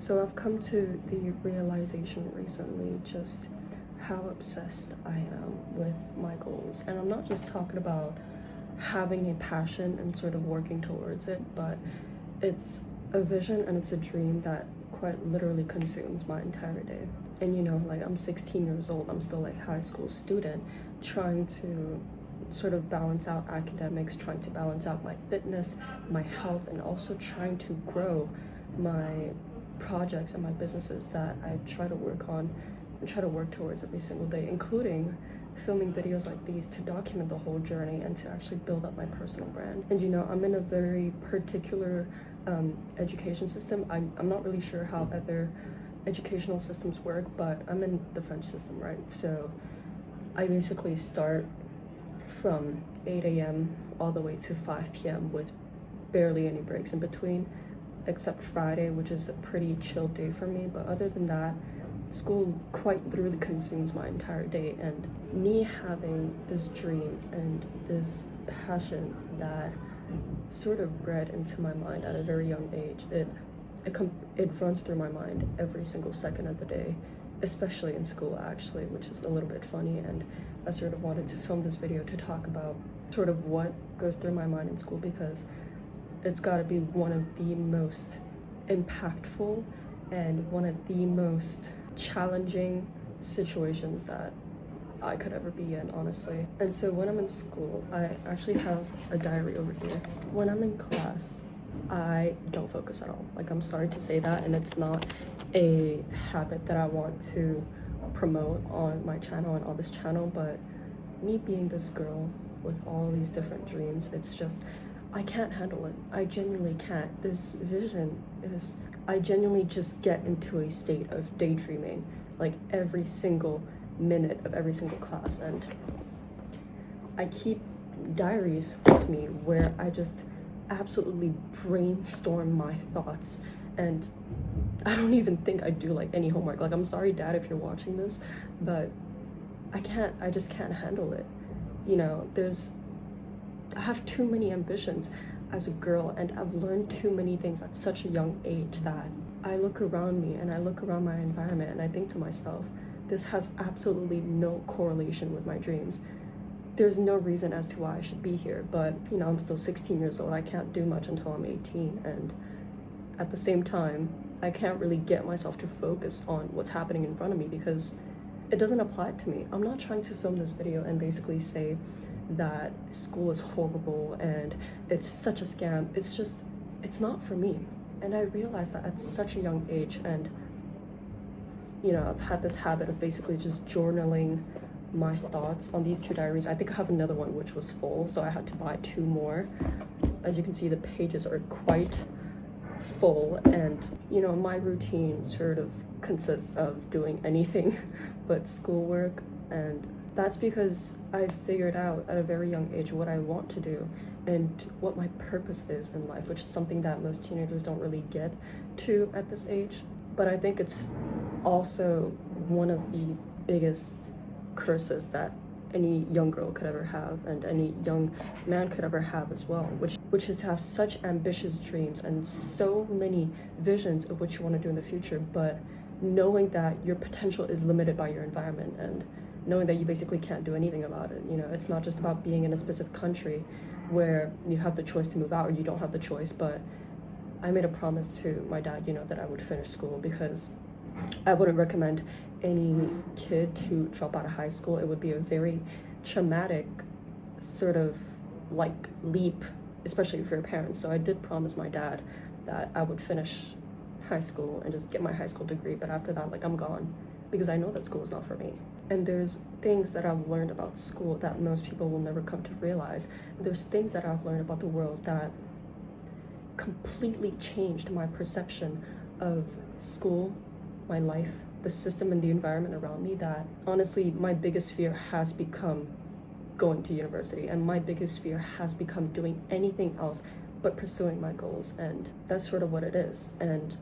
So I've come to the realization recently just how obsessed I am with my goals. And I'm not just talking about having a passion and sort of working towards it, but it's a vision and it's a dream that quite literally consumes my entire day. And like I'm 16 years old, I'm still like high school student trying to sort of balance out academics, trying to balance out my fitness, my health, and also trying to grow my projects and my businesses that I try to work on and try to work towards every single day, including filming videos like these to document the whole journey and to actually build up my personal brand. And I'm in a very particular education system. I'm not really sure how other educational systems work, but I'm in the French system, right? So I basically start from 8 a.m. all the way to 5 p.m. with barely any breaks in between, except Friday, which is a pretty chill day for me. But other than that, school quite literally consumes my entire day. And me having this dream and this passion that sort of bred into my mind at a very young age, it runs through my mind every single second of the day, especially in school actually, which is a little bit funny. And I sort of wanted to film this video to talk about sort of what goes through my mind in school, because it's got to be one of the most impactful and one of the most challenging situations that I could ever be in, honestly. And so when I'm in school, I actually have a diary over here. When I'm in class, I don't focus at all. Like, I'm sorry to say that, and it's not a habit that I want to promote on my channel and on this channel, but me being this girl with all these different dreams, it's just, I can't handle it. I genuinely can't. This vision is, I genuinely just get into a state of daydreaming like every single minute of every single class. And I keep diaries with me where I just absolutely brainstorm my thoughts, and I don't even think I do like any homework. Like, I'm sorry, Dad, if you're watching this, but I just can't handle it. I have too many ambitions as a girl, and I've learned too many things at such a young age that I look around me and I look around my environment and I think to myself, this has absolutely no correlation with my dreams. There's no reason as to why I should be here, but I'm still 16 years old. I can't do much until I'm 18, and at the same time, I can't really get myself to focus on what's happening in front of me because it doesn't apply to me. I'm not trying to film this video and basically say that school is horrible and it's such a scam. It's not for me. And I realized that at such a young age. And I've had this habit of basically just journaling my thoughts on these two diaries. I think I have another one which was full, so I had to buy two more. As you can see, the pages are quite full, and my routine sort of consists of doing anything but schoolwork. And that's because I figured out at a very young age what I want to do and what my purpose is in life, which is something that most teenagers don't really get to at this age. But I think it's also one of the biggest curses that any young girl could ever have, and any young man could ever have as well, which is to have such ambitious dreams and so many visions of what you want to do in the future, but knowing that your potential is limited by your environment, and knowing that you basically can't do anything about it. It's not just about being in a specific country where you have the choice to move out or you don't have the choice, but I made a promise to my dad, that I would finish school, because I wouldn't recommend any kid to drop out of high school. It would be a very traumatic sort of like leap, especially for your parents. So I did promise my dad that I would finish high school and just get my high school degree, but after that, like, I'm gone, because I know that school is not for me. And there's things that I've learned about school that most people will never come to realize. There's things that I've learned about the world that completely changed my perception of school, my life, the system, and the environment around me, that honestly my biggest fear has become going to university, and my biggest fear has become doing anything else but pursuing my goals. And that's sort of what it is. And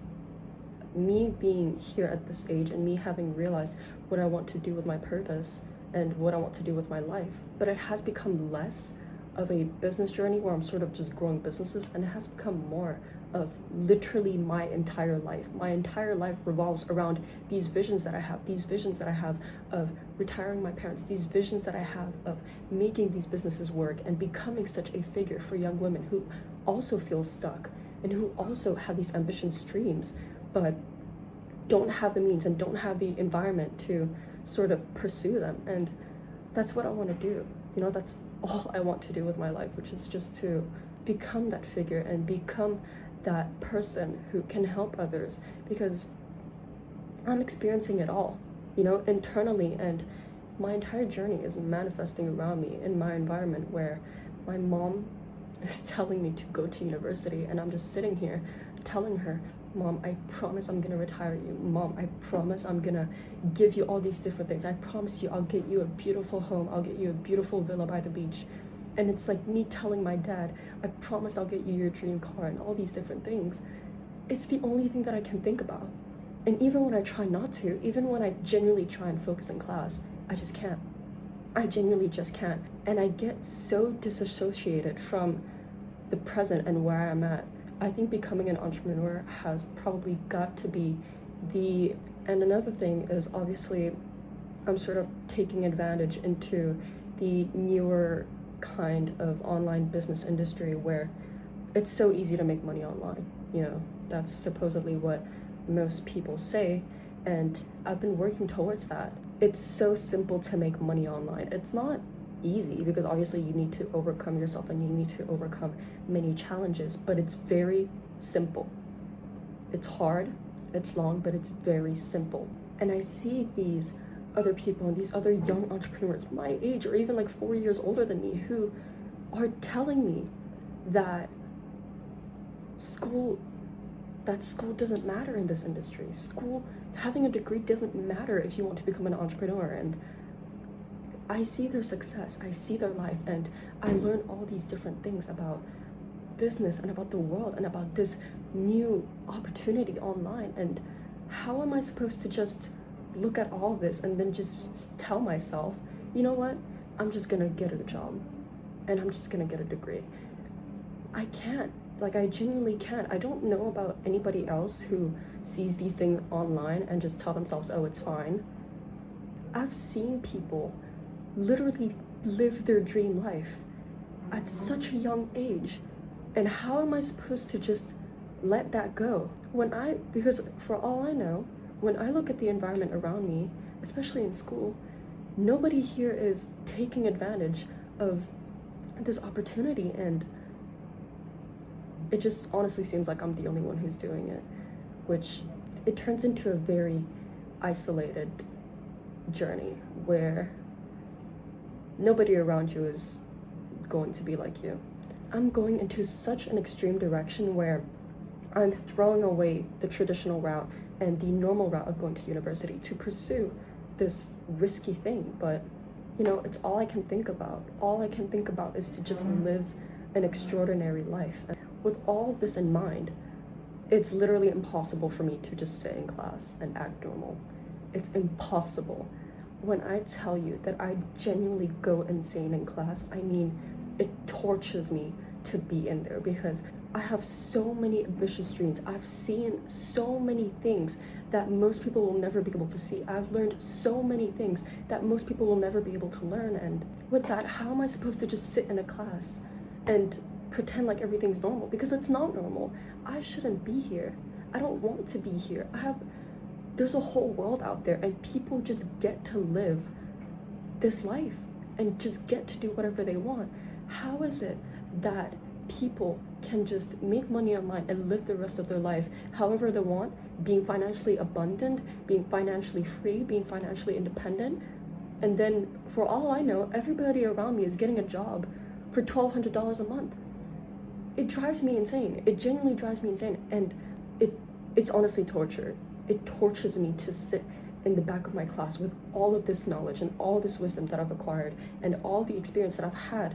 me being here at this age and me having realized what I want to do with my purpose and what I want to do with my life, but it has become less of a business journey where I'm sort of just growing businesses, and it has become more of literally my entire life. My entire life revolves around these visions that I have of retiring my parents, these visions that I have of making these businesses work and becoming such a figure for young women who also feel stuck and who also have these ambitious dreams, but don't have the means and don't have the environment to sort of pursue them. And that's what I want to do. You know, that's all I want to do with my life, which is just to become that figure and become that person who can help others, because I'm experiencing it all, you know, internally, and my entire journey is manifesting around me in my environment, where my mom is telling me to go to university and I'm just sitting here telling her, Mom, I promise I'm gonna retire you. Mom, I promise I'm gonna give you all these different things. I promise you I'll get you a beautiful home. I'll get you a beautiful villa by the beach. And it's like me telling my dad, I promise I'll get you your dream car and all these different things. It's the only thing that I can think about. And even when I try not to, even when I genuinely try and focus in class, I just can't. I genuinely just can't. And I get so disassociated from the present and where I'm at. I think becoming an entrepreneur has probably got to be and another thing is, obviously, I'm sort of taking advantage into the newer kind of online business industry where it's so easy to make money online. You know, that's supposedly what most people say, and I've been working towards that. It's so simple to make money online. It's not easy, because obviously you need to overcome yourself and you need to overcome many challenges, but it's very simple. It's hard, it's long, but it's very simple. And I see these other people and these other young entrepreneurs my age, or even like 4 years older than me, who are telling me that school doesn't matter in this industry. Having a degree doesn't matter if you want to become an entrepreneur. And I see their success, I see their life, and I learn all these different things about business and about the world and about this new opportunity online. And how am I supposed to just look at all this and then just tell myself, you know what, I'm just gonna get a job and I'm just gonna get a degree? I can't. Like, I genuinely can't. I don't know about anybody else who sees these things online and just tell themselves, oh, it's fine. I've seen people literally live their dream life at such a young age, and how am I supposed to just let that go? Because for all I know, when I look at the environment around me, especially in school, nobody here is taking advantage of this opportunity, and it just honestly seems like I'm the only one who's doing it, which it turns into a very isolated journey where nobody around you is going to be like you. I'm going into such an extreme direction where I'm throwing away the traditional route and the normal route of going to university to pursue this risky thing. But, you know, it's all I can think about. All I can think about is to just live an extraordinary life. And with all of this in mind, it's literally impossible for me to just sit in class and act normal. It's impossible. When I tell you that I genuinely go insane in class, I mean, it tortures me to be in there, because I have so many ambitious dreams. I've seen so many things that most people will never be able to see. I've learned so many things that most people will never be able to learn. And with that, how am I supposed to just sit in a class and pretend like everything's normal? Because it's not normal. I shouldn't be here. I don't want to be here. There's a whole world out there, and people just get to live this life and just get to do whatever they want. How is it that people can just make money online and live the rest of their life however they want, being financially abundant, being financially free, being financially independent, and then for all I know, everybody around me is getting a job for $1,200 a month? It drives me insane. It genuinely drives me insane, and it's honestly torture. It tortures me to sit in the back of my class with all of this knowledge and all this wisdom that I've acquired and all the experience that I've had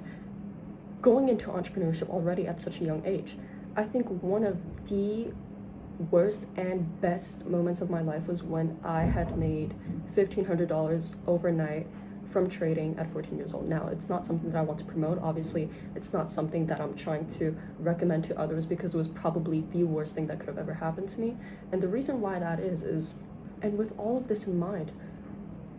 going into entrepreneurship already at such a young age. I think one of the worst and best moments of my life was when I had made $1,500 overnight from trading at 14 years old. Now, it's not something that I want to promote. Obviously, it's not something that I'm trying to recommend to others because it was probably the worst thing that could have ever happened to me. And the reason why that is, and with all of this in mind,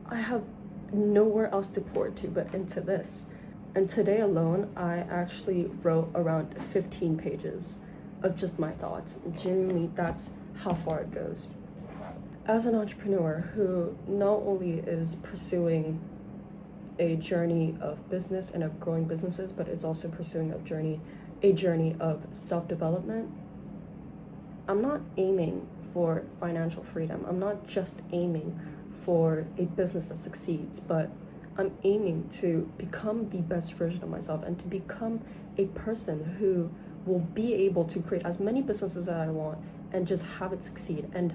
I have nowhere else to pour to but into this. And today alone, I actually wrote around 15 pages of just my thoughts. Genuinely, that's how far it goes. As an entrepreneur who not only is pursuing a journey of business and of growing businesses, but is also pursuing a journey of self-development, I'm not aiming for financial freedom. I'm not just aiming for a business that succeeds, but I'm aiming to become the best version of myself and to become a person who will be able to create as many businesses that I want and just have it succeed. And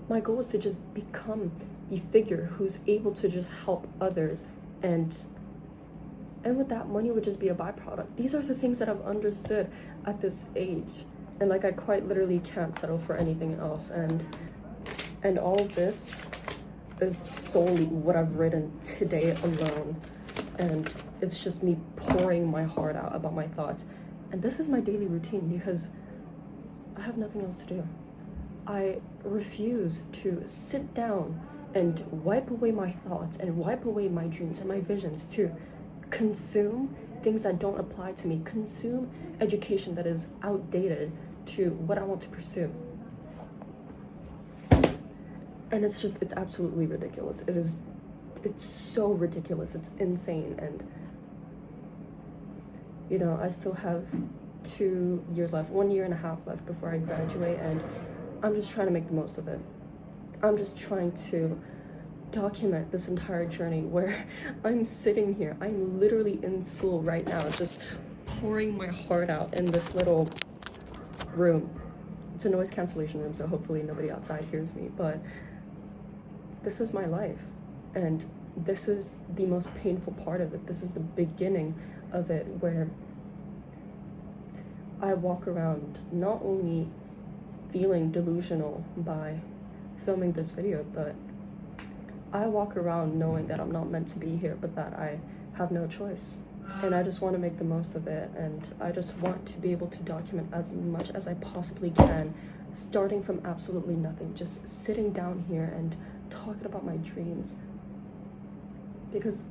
my goal is to just become the figure who's able to just help others, and with that, money would just be a byproduct. These are the things that I've understood at this age, and like I quite literally can't settle for anything else. And all of this is solely what I've written today alone, and it's just me pouring my heart out about my thoughts. And this is my daily routine because I have nothing else to do. I refuse to sit down and wipe away my thoughts and wipe away my dreams and my visions to consume things that don't apply to me, consume education that is outdated to what I want to pursue. And it's absolutely ridiculous. It's so ridiculous. It's insane. And, you know, I still have 2 years left, 1.5 years left before I graduate, and I'm just trying to make the most of it. I'm just trying to document this entire journey where I'm sitting here. I'm literally in school right now, just pouring my heart out in this little room. It's a noise cancellation room, so hopefully nobody outside hears me, but this is my life, and this is the most painful part of it. This is the beginning of it, where I walk around not only feeling delusional by filming this video, but I walk around knowing that I'm not meant to be here, but that I have no choice. And I just want to make the most of it, and I just want to be able to document as much as I possibly can, starting from absolutely nothing, just sitting down here and talking about my dreams, because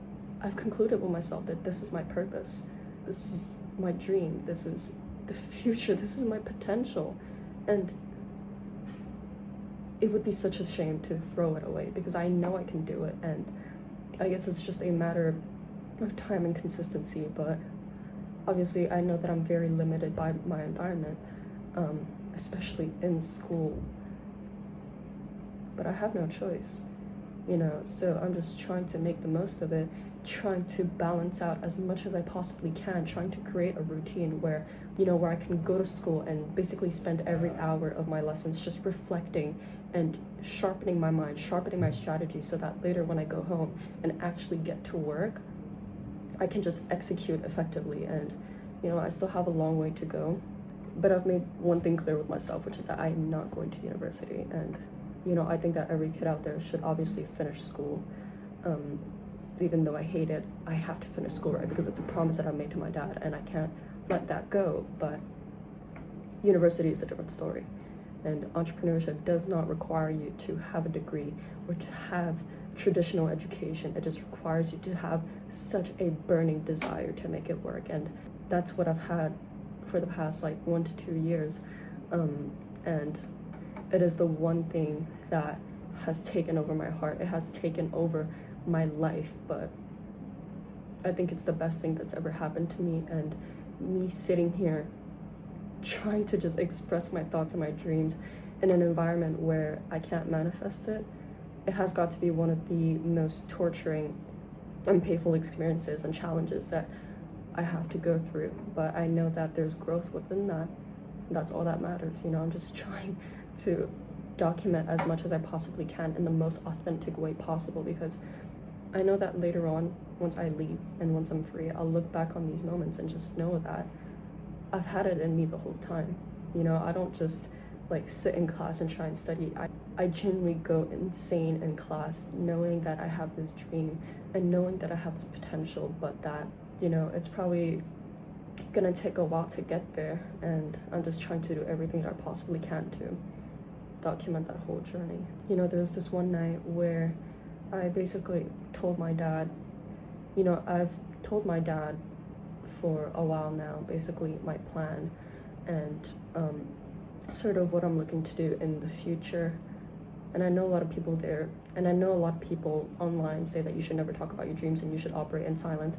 I've concluded with myself that this is my purpose, this is my dream, this is the future, this is my potential. And it would be such a shame to throw it away because I know I can do it, and I guess it's just a matter of time and consistency. But obviously I know that I'm very limited by my environment, especially in school, but I have no choice, you know, so I'm just trying to make the most of it, trying to balance out as much as I possibly can, trying to create a routine where, you know, where I can go to school and basically spend every hour of my lessons just reflecting and sharpening my mind, sharpening my strategy, so that later when I go home and actually get to work, I can just execute effectively. And, you know, I still have a long way to go, but I've made one thing clear with myself, which is that I'm not going to university. And, you know, I think that every kid out there should obviously finish school. Even though I hate it, I have to finish school, right? Because it's a promise that I made to my dad, and I can't let that go. But university is a different story. And entrepreneurship does not require you to have a degree or to have traditional education. It just requires you to have such a burning desire to make it work. And that's what I've had for the past like 1 to 2 years. And it is the one thing that has taken over my heart. It has taken over my life, but I think it's the best thing that's ever happened to me. And me sitting here trying to just express my thoughts and my dreams in an environment where I can't manifest it, it has got to be one of the most torturing and painful experiences and challenges that I have to go through. But I know that there's growth within that. That's all that matters. You know, I'm just trying to document as much as I possibly can in the most authentic way possible, because I know that later on, once I leave and once I'm free, I'll look back on these moments and just know that I've had it in me the whole time. You know, I don't just like sit in class and try and study. I I genuinely go insane in class knowing that I have this dream and knowing that I have this potential, but that, it's probably gonna take a while to get there, and I'm just trying to do everything that I possibly can to document that whole journey. There was this one night where I basically told my dad, I've told my dad for a while now, basically my plan and sort of what I'm looking to do in the future. And I know a lot of people there, and I know a lot of people online say that you should never talk about your dreams and you should operate in silence.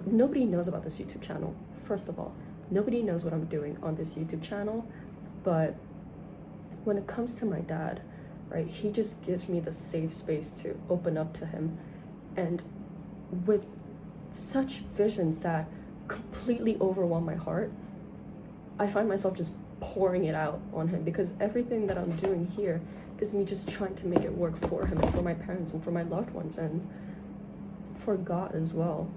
Nobody knows about this YouTube channel, first of all. Nobody knows what I'm doing on this YouTube channel, but when it comes to my dad, right, he just gives me the safe space to open up to him. And with such visions that completely overwhelm my heart, I find myself just pouring it out on him, because everything that I'm doing here is me just trying to make it work for him and for my parents and for my loved ones and for God as well.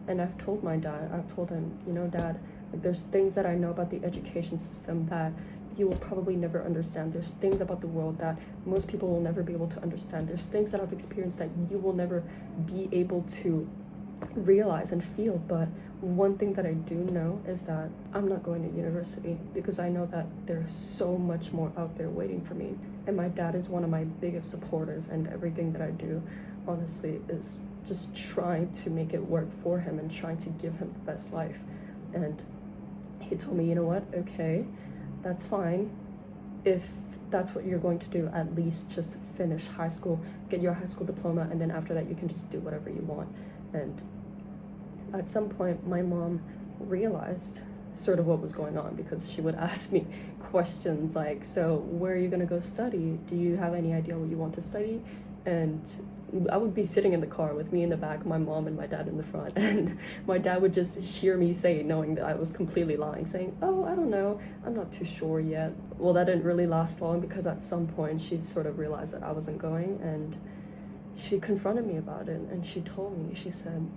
And I've told him, Dad, like, there's things that I know about the education system that you will probably never understand. There's things about the world that most people will never be able to understand. There's things that I've experienced that you will never be able to realize and feel. But one thing that I do know is that I'm not going to university, because I know that there's so much more out there waiting for me. And my dad is one of my biggest supporters, and everything that I do, honestly, is just trying to make it work for him and trying to give him the best life. And he told me, you know what, okay, that's fine. If that's what you're going to do, at least just finish high school, get your high school diploma, and then after that you can just do whatever you want. And at some point my mom realized sort of what was going on, because she would ask me questions like, so where are you going to go study? Do you have any idea what you want to study? And I would be sitting in the car with me in the back, my mom and my dad in the front, and my dad would just hear me say, knowing that I was completely lying, saying, oh, I don't know, I'm not too sure yet. Well, that didn't really last long, because at some point she sort of realized that I wasn't going, and she confronted me about it. And she told me, she said,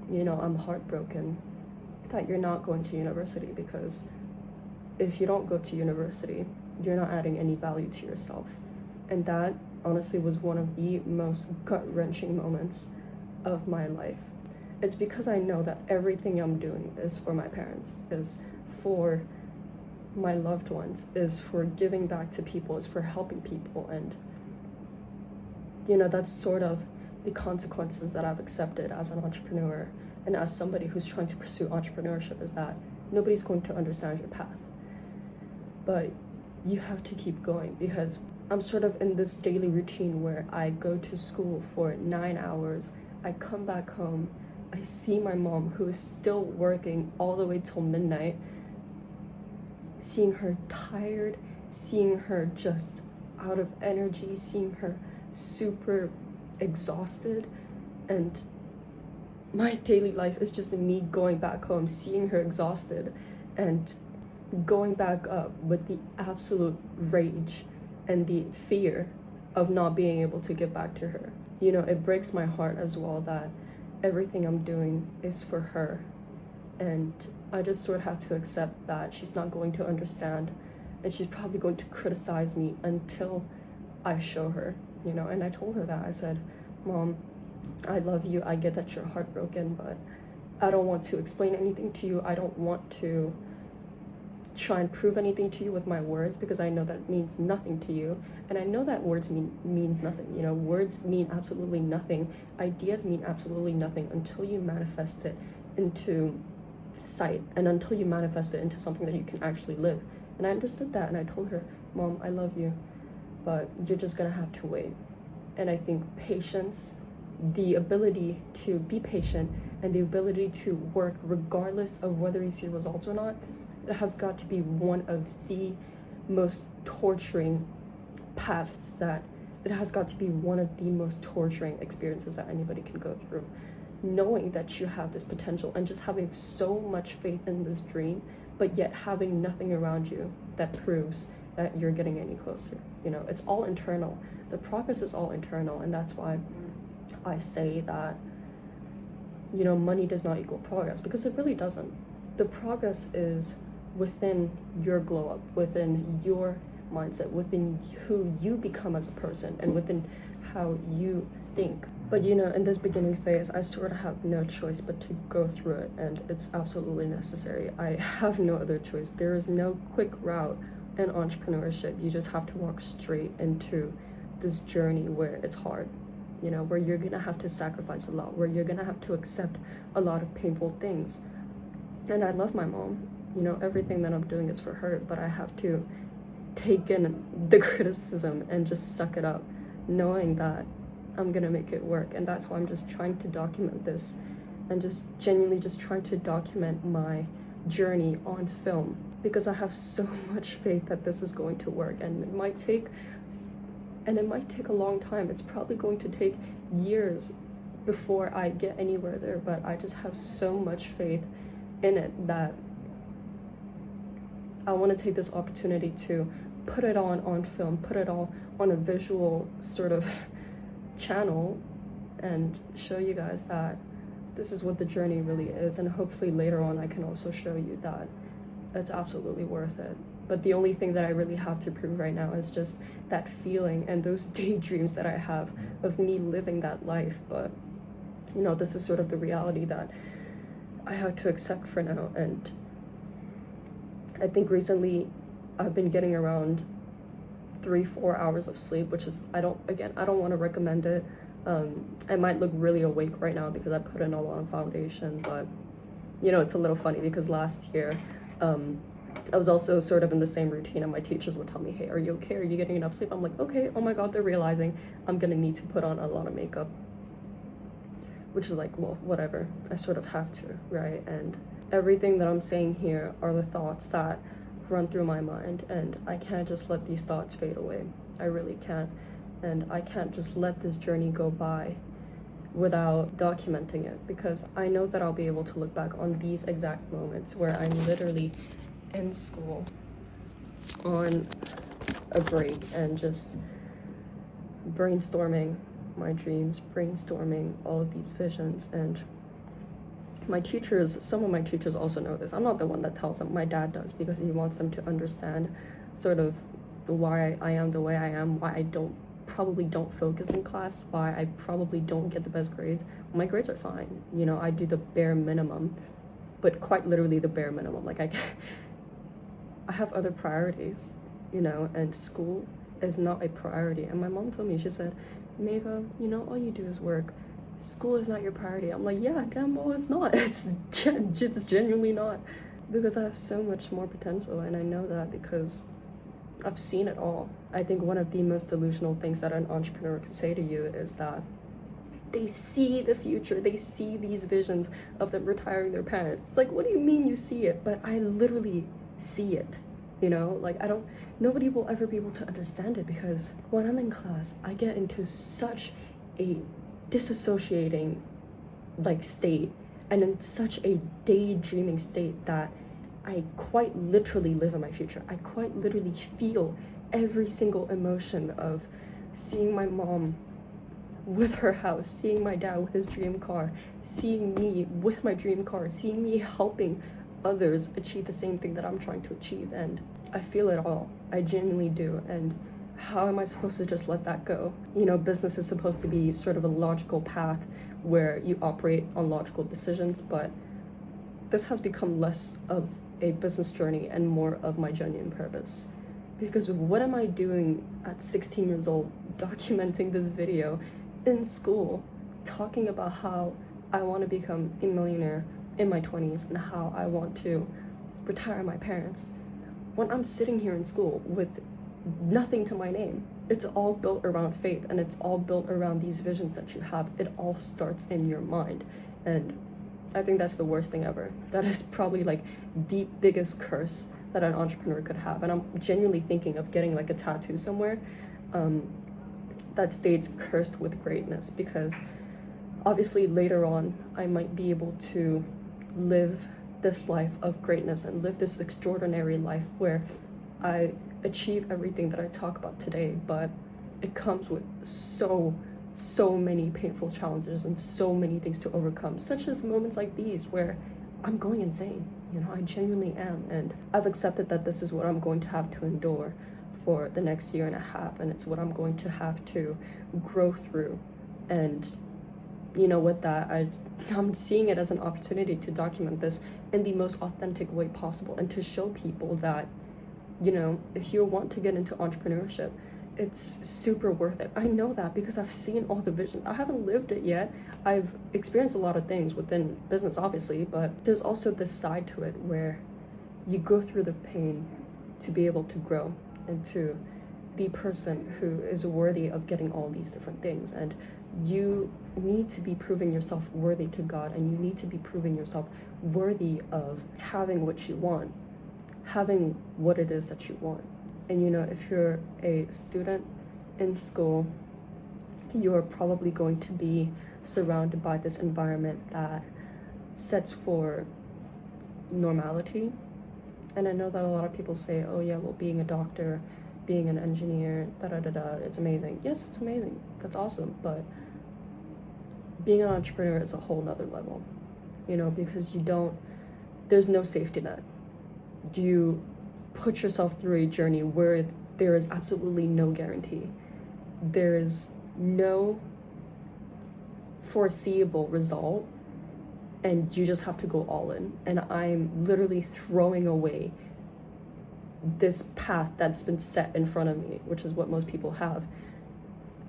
I'm heartbroken that you're not going to university, because if you don't go to university, you're not adding any value to yourself. And that honestly was one of the most gut-wrenching moments of my life. It's because I know that everything I'm doing is for my parents, is for my loved ones, is for giving back to people, is for helping people. And that's sort of the consequences that I've accepted as an entrepreneur and as somebody who's trying to pursue entrepreneurship, is that nobody's going to understand your path. But you have to keep going, because I'm sort of in this daily routine where I go to school for 9 hours, I come back home, I see my mom, who is still working all the way till midnight, seeing her tired, seeing her just out of energy, seeing her super exhausted. And my daily life is just me going back home, seeing her exhausted, and going back up with the absolute rage and the fear of not being able to get back to her. It breaks my heart as well that everything I'm doing is for her, and I just sort of have to accept that she's not going to understand, and she's probably going to criticize me until I show her, and I told her that. I said, Mom, I love you, I get that you're heartbroken, but I don't want to explain anything to you. I don't want to try and prove anything to you with my words, because I know that means nothing to you, and I know that words means nothing. Words mean absolutely nothing. Ideas mean absolutely nothing until you manifest it into sight, and until you manifest it into something that you can actually live. And I understood that, and I told her, Mom, I love you, but you're just gonna have to wait. And I think patience, the ability to be patient, and the ability to work regardless of whether you see results or not, it has got to be one of the most torturing paths, that it has got to be one of the most torturing experiences that anybody can go through. Knowing that you have this potential and just having so much faith in this dream, but yet having nothing around you that proves that you're getting any closer. It's all internal. The progress is all internal, and that's why I say that, money does not equal progress, because it really doesn't. The progress is within your glow up, within your mindset, within who you become as a person, and within how you think. But you know, in this beginning phase, I sort of have no choice but to go through it, and it's absolutely necessary. I have no other choice. There is no quick route in entrepreneurship. You just have to walk straight into this journey where it's hard, you know, where you're gonna have to sacrifice a lot, where you're gonna have to accept a lot of painful things. And I love my mom, you know, everything that I'm doing is for her, but I have to take in the criticism and just suck it up, knowing that I'm gonna make it work. And that's why I'm just trying to document this, and just genuinely just trying to document my journey on film, because I have so much faith that this is going to work. And it might take a long time. It's probably going to take years before I get anywhere there, but I just have so much faith in it that I want to take this opportunity to put it on film, put it all on a visual sort of channel, and show you guys that this is what the journey really is. And hopefully later on I can also show you that it's absolutely worth it. But the only thing that I really have to prove right now is just that feeling and those daydreams that I have of me living that life. But you know, this is sort of the reality that I have to accept for now. And I think recently I've been getting around 3-4 hours of sleep, which is, I don't want to recommend it. I might look really awake right now because I put in a lot of foundation, but you know, it's a little funny because last year I was also sort of in the same routine, and my teachers would tell me, hey, are you okay? Are you getting enough sleep? I'm like, okay. Oh my God, they're realizing I'm gonna need to put on a lot of makeup, which is like, well, whatever. I sort of have to, right? And everything that I'm saying here are the thoughts that run through my mind, and I can't just let these thoughts fade away. I really can't. And I can't just let this journey go by without documenting it, because I know that I'll be able to look back on these exact moments where I'm literally in school on a break and just brainstorming my dreams, brainstorming all of these visions. And my teachers, some of my teachers also know this. I'm not the one that tells them. My dad does, because he wants them to understand sort of why I am the way I am, why I probably don't focus in class, why I probably don't get the best grades. My grades are fine, you know, I do the bare minimum, but quite literally the bare minimum. Like I have other priorities, you know, and school is not a priority. And my mom told me, she said, Mava, you know, all you do is work. School is not your priority. I'm like, yeah, damn well it's not. It's genuinely not, because I have so much more potential, and I know that because I've seen it all. I think one of the most delusional things that an entrepreneur can say to you is that they see the future, they see these visions of them retiring their parents. Like, what do you mean you see it? But I literally see it, you know? Like, nobody will ever be able to understand it, because when I'm in class, I get into such a disassociating like state, and in such a daydreaming state, that I quite literally live in my future. I quite literally feel every single emotion of seeing my mom with her house, seeing my dad with his dream car, seeing me with my dream car, seeing me helping others achieve the same thing that I'm trying to achieve. And I feel it all. I genuinely do. And how am I supposed to just let that go? You know, business is supposed to be sort of a logical path where you operate on logical decisions, but this has become less of a business journey and more of my genuine purpose. Because what am I doing at 16 years old, documenting this video in school, talking about how I want to become a millionaire in my 20s and how I want to retire my parents, when I'm sitting here in school with nothing to my name? It's all built around faith, and it's all built around these visions that you have. It all starts in your mind. And I think that's the worst thing ever. That is probably like the biggest curse that an entrepreneur could have. And I'm genuinely thinking of getting like a tattoo somewhere that states "cursed with greatness," because obviously later on I might be able to live this life of greatness and live this extraordinary life where I achieve everything that I talk about today, but it comes with so many painful challenges and so many things to overcome, such as moments like these where I'm going insane. You know, I genuinely am, and I've accepted that this is what I'm going to have to endure for the next year and a half, and it's what I'm going to have to grow through. And with that, I'm seeing it as an opportunity to document this in the most authentic way possible, and to show people that, if you want to get into entrepreneurship, it's super worth it. I know that because I've seen all the vision. I haven't lived it yet. I've experienced a lot of things within business, obviously, but there's also this side to it where you go through the pain to be able to grow and to be a person who is worthy of getting all these different things. And you need to be proving yourself worthy to God, and you need to be proving yourself worthy of having what you want, having what it is that you want. And if you're a student in school, you're probably going to be surrounded by this environment that sets for normality. And I know that a lot of people say, oh yeah, well, being a doctor, being an engineer, it's amazing. Yes, it's amazing. That's awesome. But being an entrepreneur is a whole nother level, because there's no safety net. You put yourself through a journey where there is absolutely no guarantee. There is no foreseeable result, and you just have to go all in. And I'm literally throwing away this path that's been set in front of me, which is what most people have,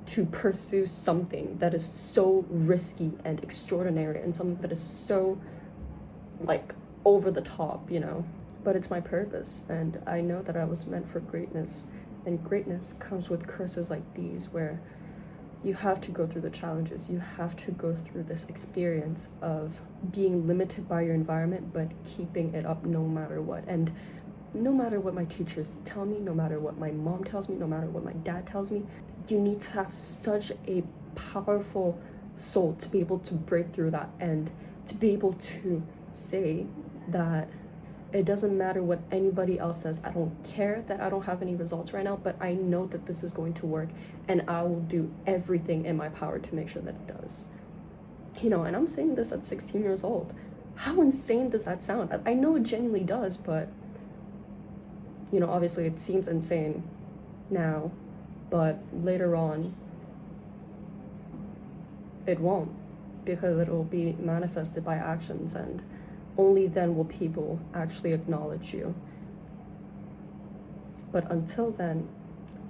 to pursue something that is so risky and extraordinary, and something that is so over the top, but it's my purpose. And I know that I was meant for greatness, and greatness comes with curses like these, where you have to go through the challenges. You have to go through this experience of being limited by your environment, but keeping it up no matter what. And no matter what my teachers tell me, no matter what my mom tells me, no matter what my dad tells me, you need to have such a powerful soul to be able to break through that, and to be able to say that it doesn't matter what anybody else says. I don't care that I don't have any results right now, but I know that this is going to work, and I will do everything in my power to make sure that it does. And I'm saying this at 16 years old. How insane does that sound? I know it genuinely does, but obviously it seems insane now, but later on it won't, because it will be manifested by actions, and only then will people actually acknowledge you. But until then,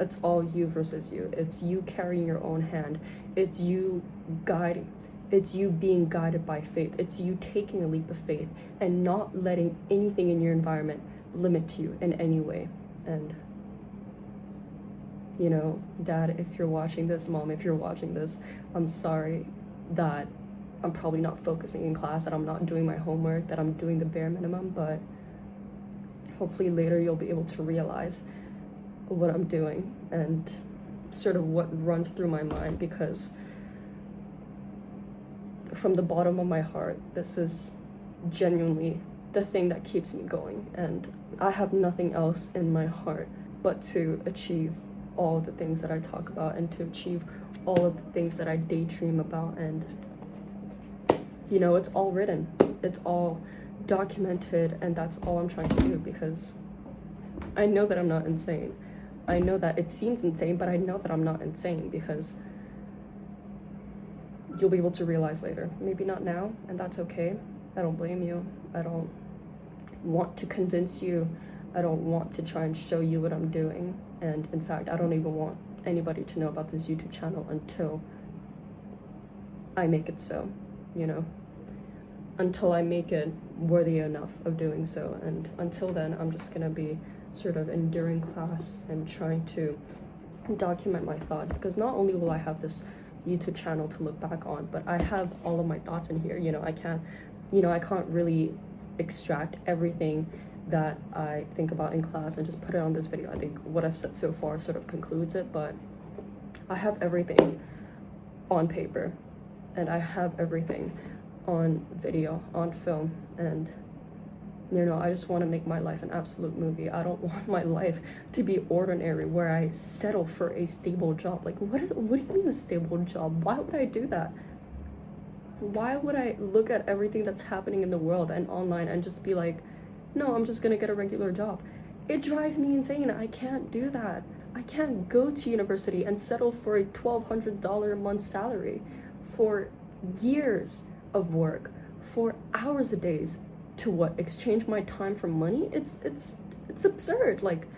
it's all you versus you. It's you carrying your own hand. It's you being guided by faith. It's you taking a leap of faith and not letting anything in your environment limit you in any way. And Dad, if you're watching this, Mom, if you're watching this, I'm sorry that I'm probably not focusing in class, that I'm not doing my homework, that I'm doing the bare minimum, but hopefully later you'll be able to realize what I'm doing and sort of what runs through my mind, because from the bottom of my heart, this is genuinely the thing that keeps me going, and I have nothing else in my heart but to achieve all the things that I talk about, and to achieve all of the things that I daydream about. And it's all written, it's all documented, and that's all I'm trying to do, because I know that I'm not insane. I know that it seems insane, but I know that I'm not insane, because you'll be able to realize later. Maybe not now, and that's okay. I don't blame you. I don't want to convince you. I don't want to try and show you what I'm doing. And in fact, I don't even want anybody to know about this YouTube channel until I make it so, until I make it worthy enough of doing so. And until then, I'm just gonna be sort of enduring class and trying to document my thoughts, because not only will I have this YouTube channel to look back on, but I have all of my thoughts in here. I can't really extract everything that I think about in class and just put it on this video. I think what I've said so far sort of concludes it, but I have everything on paper, and I have everything on video, on film, and I just want to make my life an absolute movie. I don't want my life to be ordinary, where I settle for a stable job. Like, what do you mean a stable job? Why would I do that? Why would I look at everything that's happening in the world and online and just be like, no, I'm just gonna get a regular job? It drives me insane. I can't do that. I can't go to university and settle for a $1,200 a month salary for years of work, for hours a days, to what, exchange my time for money? It's absurd. Like,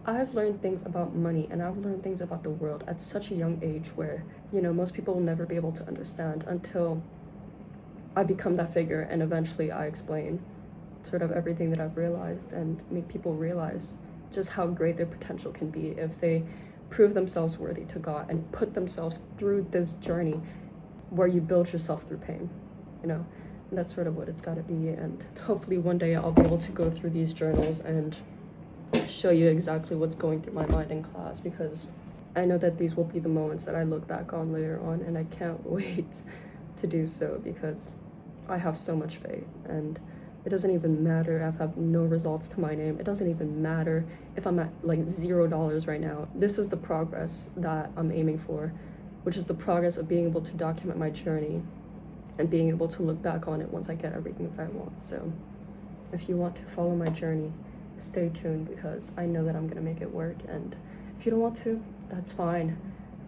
I've learned things about money and I've learned things about the world at such a young age where, you know, most people will never be able to understand until I become that figure, and eventually I explain sort of everything that I've realized and make people realize just how great their potential can be if they prove themselves worthy to God and put themselves through this journey where you build yourself through pain, you know. And that's sort of what it's got to be. And hopefully one day I'll be able to go through these journals and show you exactly what's going through my mind in class, because I know that these will be the moments that I look back on later on, and I can't wait to do so, because I have so much faith. And it doesn't even matter if I have no results to my name. It doesn't even matter if I'm at like $0 right now. This is the progress that I'm aiming for, which is the progress of being able to document my journey and being able to look back on it once I get everything that I want. So if you want to follow my journey, stay tuned, because I know that I'm gonna make it work. And if you don't want to, that's fine.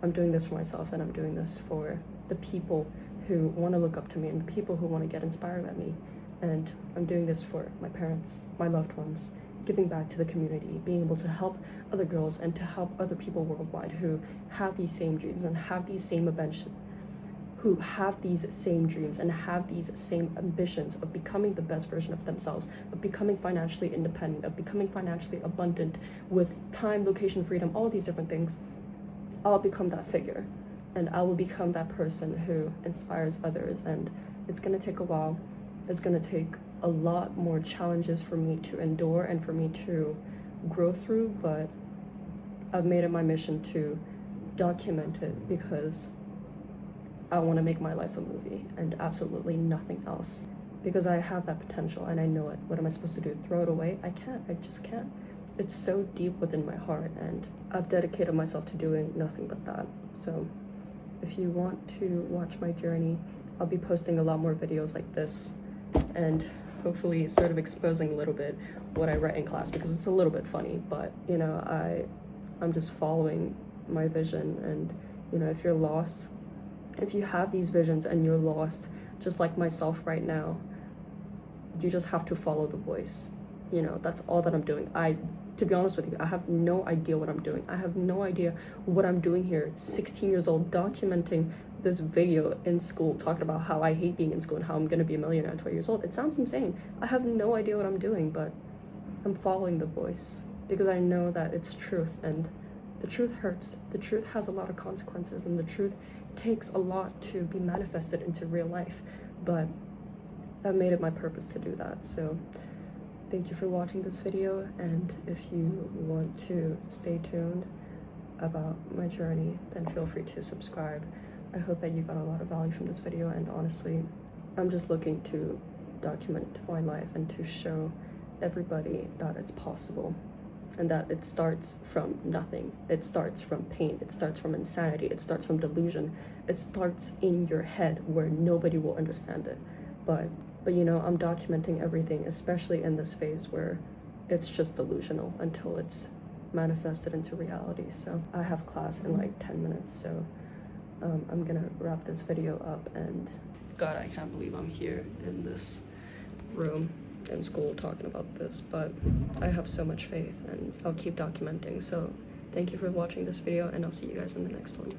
I'm doing this for myself, and I'm doing this for the people who want to look up to me and the people who want to get inspired by me. And I'm doing this for my parents, my loved ones, giving back to the community, being able to help other girls and to help other people worldwide who have these same dreams and have these same ambitions, who have these same dreams and have these same ambitions of becoming the best version of themselves, of becoming financially independent, of becoming financially abundant with time, location, freedom, all these different things. I'll become that figure, and I will become that person who inspires others. And it's gonna take a while. It's gonna take a lot more challenges for me to endure and for me to grow through, but I've made it my mission to document it, because I want to make my life a movie and absolutely nothing else, because I have that potential and I know it. What am I supposed to do? Throw it away? I can't. I just can't. It's so deep within my heart, and I've dedicated myself to doing nothing but that. So if you want to watch my journey, I'll be posting a lot more videos like this, and hopefully sort of exposing a little bit what I write in class, because it's a little bit funny. But you know, I'm just following my vision. And you know, if you're lost, if you have these visions and you're lost, just like myself right now, you just have to follow the voice. You know, that's all that I'm doing. To be honest with you, I have no idea what I'm doing. I have no idea what I'm doing here, 16 years old, documenting this video in school, talking about how I hate being in school and how I'm gonna be a millionaire at 20 years old. It sounds insane. I have no idea what I'm doing, but I'm following the voice because I know that it's truth, and the truth hurts. The truth has a lot of consequences, and the truth takes a lot to be manifested into real life. But I've made it my purpose to do that. So thank you for watching this video, and if you want to stay tuned about my journey, then feel free to subscribe. I hope that you got a lot of value from this video, and honestly, I'm just looking to document my life and to show everybody that it's possible, and that it starts from nothing. It starts from pain. It starts from insanity. It starts from delusion. It starts in your head where nobody will understand it. But you know, I'm documenting everything, especially in this phase where it's just delusional until it's manifested into reality. So I have class in like 10 minutes, so I'm gonna wrap this video up. And God, I can't believe I'm here in this room in school talking about this, but I have so much faith, and I'll keep documenting. So thank you for watching this video, and I'll see you guys in the next one.